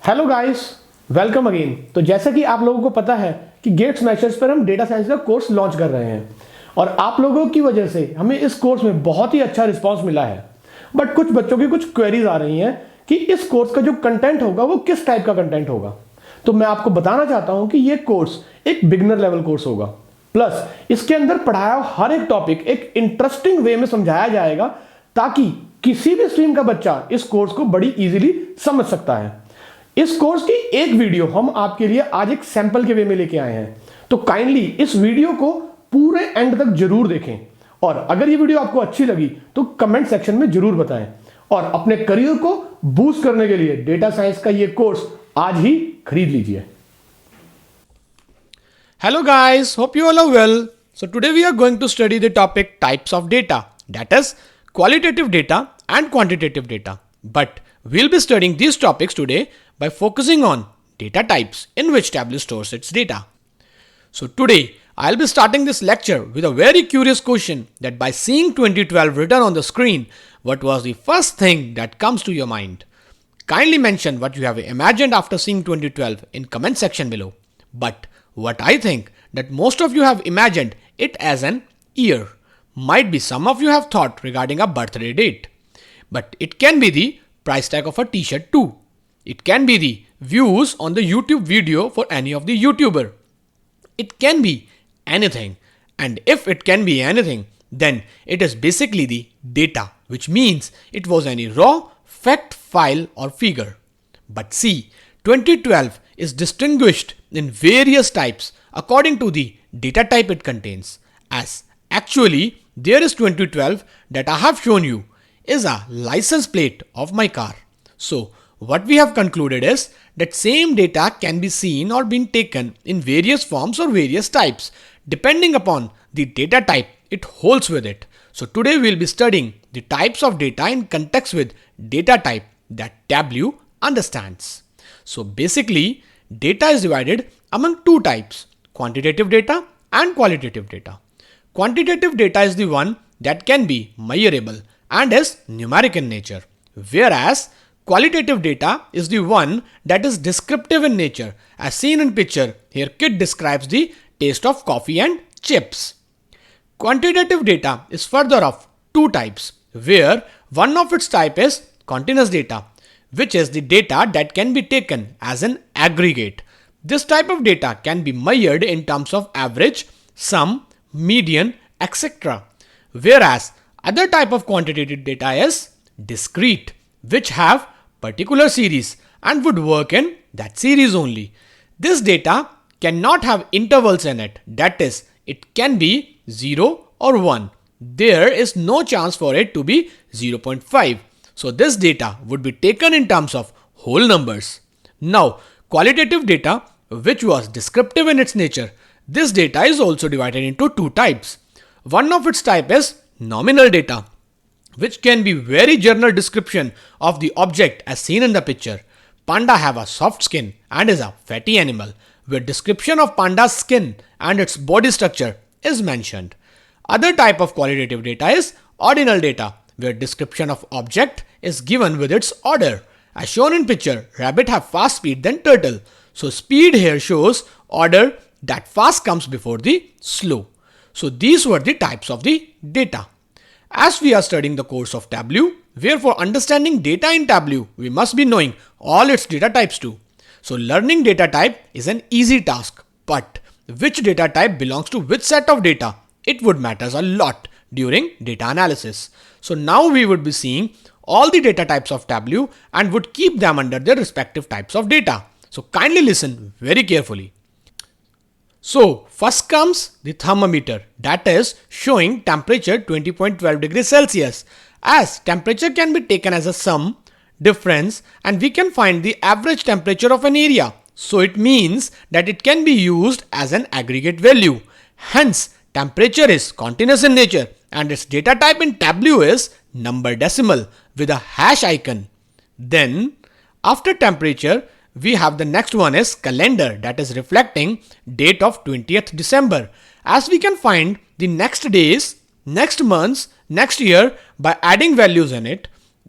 Hello guys, welcome again. तो जैसा कि आप लोगों को पता है कि गेट्स मैशर्स पर हम डेटा साइंस का कोर्स लॉन्च कर रहे हैं और आप लोगों की वजह से हमें इस कोर्स में बहुत ही अच्छा रिस्पांस मिला है। बट कुछ बच्चों की कुछ क्वेरीज आ रही हैं कि इस कोर्स का जो कंटेंट होगा वो किस टाइप का कंटेंट होगा। तो मैं आपको बताना चाहता हूं कि ये कोर्स एक बिगनर लेवल कोर्स होगा, प्लस इसके अंदर पढ़ाया हुआ हर एक टॉपिक एक इंटरेस्टिंग वे में समझाया जाएगा ताकि किसी भी स्ट्रीम का बच्चा इस कोर्स को बड़ी इजीली समझ सकता है। इस कोर्स की एक वीडियो हम आपके लिए आज एक सैंपल के वे में लेके आए हैं, तो काइंडली इस वीडियो को पूरे एंड तक जरूर देखें और अगर ये वीडियो आपको अच्छी लगी तो कमेंट सेक्शन में जरूर बताएं और अपने करियर को बूस्ट करने के लिए डेटा साइंस का ये कोर्स आज ही खरीद लीजिए। Hello guys, hope you all are well. So today we are going to study the topic types of data, that is qualitative data and quantitative data. But we'll be studying these topics today by focusing on data types in which Tableau stores its data. So today I'll be starting this lecture with a very curious question that by seeing 2012 written on the screen, what was the first thing that comes to your mind? Kindly mention what you have imagined after seeing 2012 in comment section below. But what I think that most of you have imagined it as an year. Might be some of you have thought regarding a birthday date. But it can be the price tag of a t-shirt too. It can be the views on the YouTube video for any of the YouTuber. It can be anything. And if it can be anything, then it is basically the data, which means it was any raw fact file or figure. But see, 2012 is distinguished in various types according to the data type it contains. As actually, there is 2012 that I have shown you is a license plate of my car. So, what we have concluded is that same data can be seen or been taken in various forms or various types depending upon the data type it holds with it. So, today we will be studying the types of data in context with data type that Tableau understands. So basically, data is divided among two types, quantitative data and qualitative data. Quantitative data is the one that can be measurable and is numeric in nature, whereas qualitative data is the one that is descriptive in nature. As seen in picture, here kid describes the taste of coffee and chips. Quantitative data is further of two types, where one of its type is continuous data, which is the data that can be taken as an aggregate. This type of data can be measured in terms of average, sum, median, etc. Whereas other type of quantitative data is discrete, which have particular series and would work in that series only. This data cannot have intervals in it, that is, it can be 0 or 1. There is no chance for it to be 0.5. So this data would be taken in terms of whole numbers. Now, qualitative data, which was descriptive in its nature, this data is also divided into two types. One of its type is nominal data, which can be very general description of the object as seen in the picture. Panda have a soft skin and is a fatty animal, where description of panda's skin and its body structure is mentioned. Other type of qualitative data is ordinal data, where description of object is given with its order. As shown in picture, rabbit have fast speed than turtle. So speed here shows order that fast comes before the slow. So these were the types of the data. As we are studying the course of Tableau, where for understanding data in Tableau, we must be knowing all its data types too. So learning data type is an easy task, but which data type belongs to which set of data, it would matters a lot during data analysis. So now we would be seeing all the data types of Tableau and would keep them under their respective types of data. So kindly listen very carefully. So first comes the thermometer, that is showing temperature 20.12 degrees Celsius. As temperature can be taken as a sum, difference, and we can find the average temperature of an area. So it means that it can be used as an aggregate value. Hence, temperature is continuous in nature and its data type in Tableau is number decimal with a hash icon. Then after temperature, we have the next one is calendar, that is reflecting date of 20th December. As we can find the next days, next months, next year by adding values in it.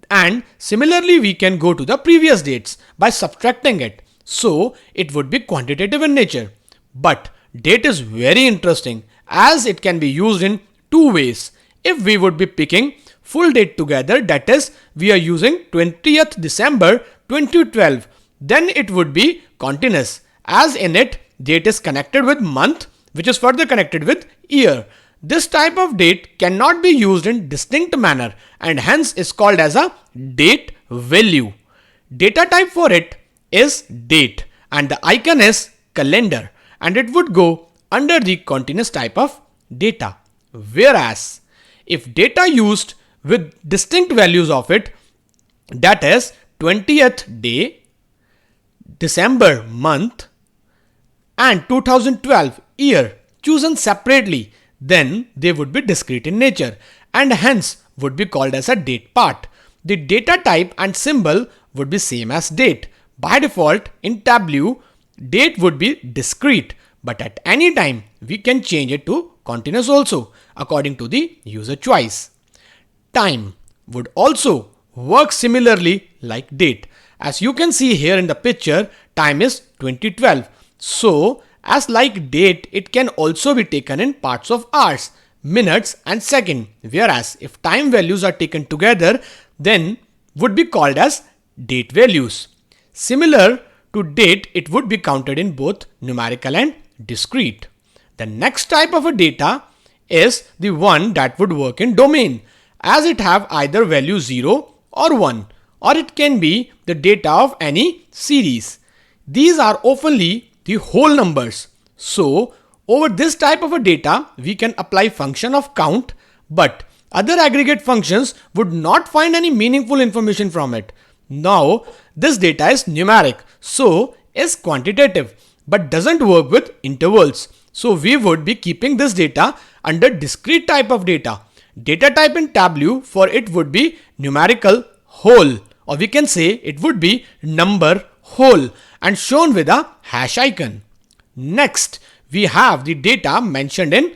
And similarly, we can go to the previous dates by subtracting it. So it would be quantitative in nature. But date is very interesting as it can be used in two ways. If we would be picking full date together, that is, we are using 20th December 2012, then it would be continuous, as in it, date is connected with month, which is further connected with year. This type of date cannot be used in distinct manner and hence is called as a date value. Data type for it is date and the icon is calendar, and it would go under the continuous type of data. Whereas if data used with distinct values of it, that is 20th day, December month and 2012 year chosen separately, then they would be discrete in nature and hence would be called as a date part. The data type and symbol would be same as date. By default in Tableau, date would be discrete, but at any time we can change it to continuous also according to the user choice. Time would also work similarly like date. As you can see here in the picture, time is 2012. So as like date, it can also be taken in parts of hours, minutes and second. Whereas if time values are taken together, then would be called as date values. Similar to date, it would be counted in both numerical and discrete. The next type of a data is the one that would work in domain, as it have either value 0 or 1, or it can be the data of any series. These are oftenly the whole numbers. So over this type of a data, we can apply function of count, but other aggregate functions would not find any meaningful information from it. Now this data is numeric, so is quantitative, but doesn't work with intervals. So we would be keeping this data under discrete type of data. Data type in Tableau for it would be numerical whole, or we can say it would be number whole and shown with a hash icon. Next, we have the data mentioned in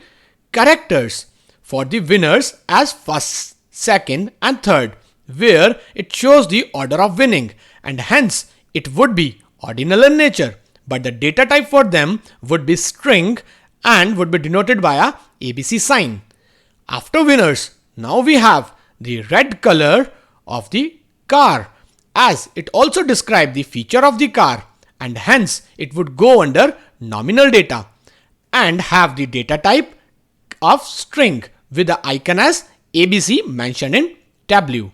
characters for the winners as first, second and third, where it shows the order of winning and hence it would be ordinal in nature, but the data type for them would be string and would be denoted by a ABC sign. After winners, now we have the red color of the car, as it also describes the feature of the car and hence it would go under nominal data and have the data type of string with the icon as ABC mentioned in Tableau.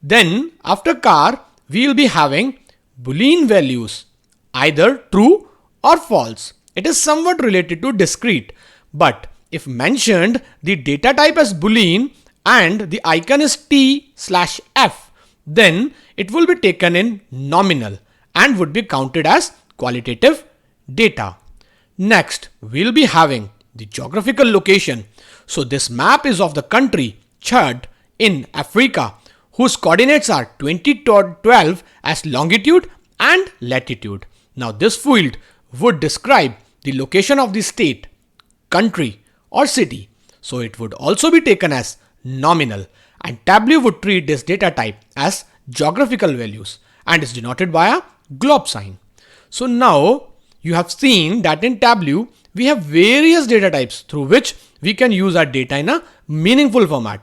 Then after car, we will be having Boolean values, either true or false. It is somewhat related to discrete, but if mentioned the data type as Boolean and the icon is T/F, then it will be taken in nominal and would be counted as qualitative data. Next, we'll be having the geographical location. So this map is of the country Chad in Africa, whose coordinates are 2012 as longitude and latitude. Now this field would describe the location of the state, country or city. So it would also be taken as nominal, and Tableau would treat this data type as geographical values and is denoted by a globe sign. So now you have seen that in Tableau we have various data types through which we can use our data in a meaningful format.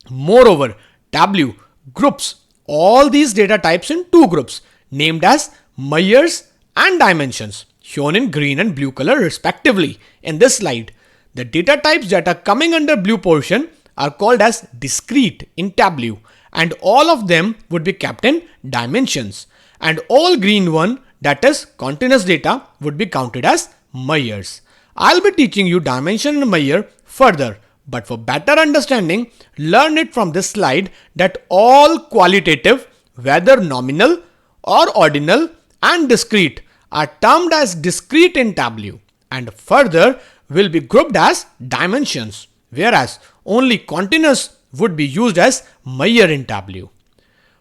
Moreover, Tableau groups all these data types in two groups named as measures and dimensions, shown in green and blue color respectively in this slide. The data types that are coming under blue portion are called as discrete in Tableau, and all of them would be kept in dimensions, and all green one, that is continuous data, would be counted as measures. I'll be teaching you dimension and measure further, but for better understanding, learn it from this slide that all qualitative, whether nominal or ordinal and discrete, are termed as discrete in Tableau and further will be grouped as dimensions, whereas only continuous would be used as measure in Tableau.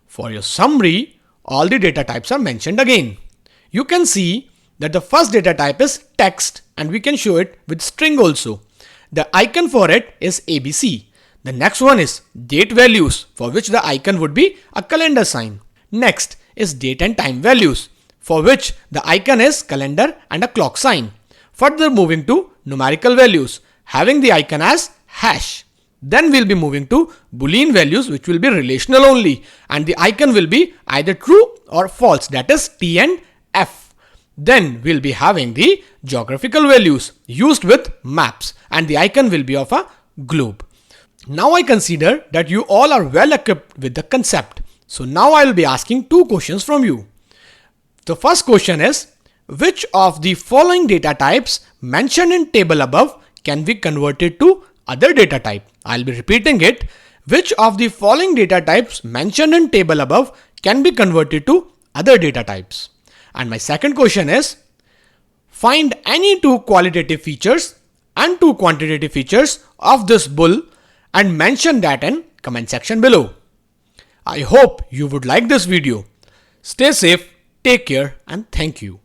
For your summary, all the data types are mentioned again. You can see that the first data type is text and we can show it with string also. The icon for it is ABC. The next one is date values, for which the icon would be a calendar sign. Next is date and time values, for which the icon is calendar and a clock sign. Further moving to numerical values, having the icon as hash. Then we'll be moving to Boolean values, which will be relational only, and the icon will be either true or false, that is T and F. Then we'll be having the geographical values used with maps, and the icon will be of a globe. Now I consider that you all are well equipped with the concept. So now I will be asking two questions from you. The first question is, which of the following data types mentioned in table above can be converted to other data type? I'll be repeating it. Which of the following data types mentioned in table above can be converted to other data types? And my second question is, find any two qualitative features and two quantitative features of this bull and mention that in comment section below. I hope you would like this video. Stay safe, take care, and thank you.